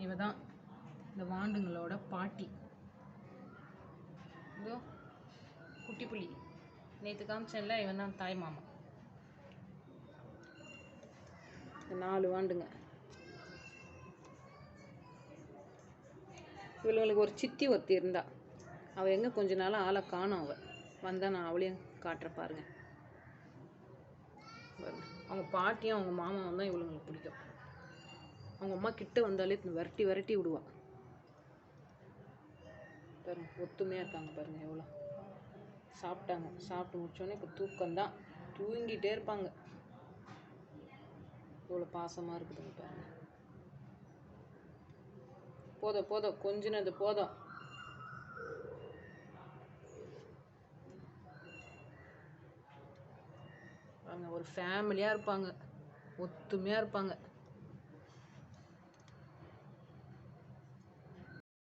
இவ தான் இந்த வாண்டுங்களோட பாட்டி. இதோ குட்டி புலி நேற்று காமிச்சேன்ல, இவன் தான் தாய் மாமா. இந்த 4 வாண்டுங்க. இவளுங்களுக்கு ஒரு சித்தி ஒருத்தி இருந்தா, அவள் எங்கே கொஞ்ச நாளாக ஆளை காணும். அவள் வந்தால் நான் அவளையும் காட்டுற பாருங்க. அவங்க பாட்டியும் அவங்க மாமாவும் தான் இவளுங்களுக்கு பிடிக்கும். அவங்க அம்மா கிட்ட வந்தாலே விரட்டி விரட்டி விடுவா பாருங்க. ஒத்துமையாக இருக்காங்க பாருங்க. எவ்வளோ சாப்பிட்டாங்க. சாப்பிட்டு முடிச்சோடனே இப்போ தூக்கம்தான், தூங்கிட்டே இருப்பாங்க. இவ்வளோ பாசமாக இருக்குதுங்க பாருங்க. போதும் போதும் கொஞ்சினது போதும். பாருங்க, ஒரு ஃபேமிலியாக இருப்பாங்க, ஒத்துமையாக இருப்பாங்க.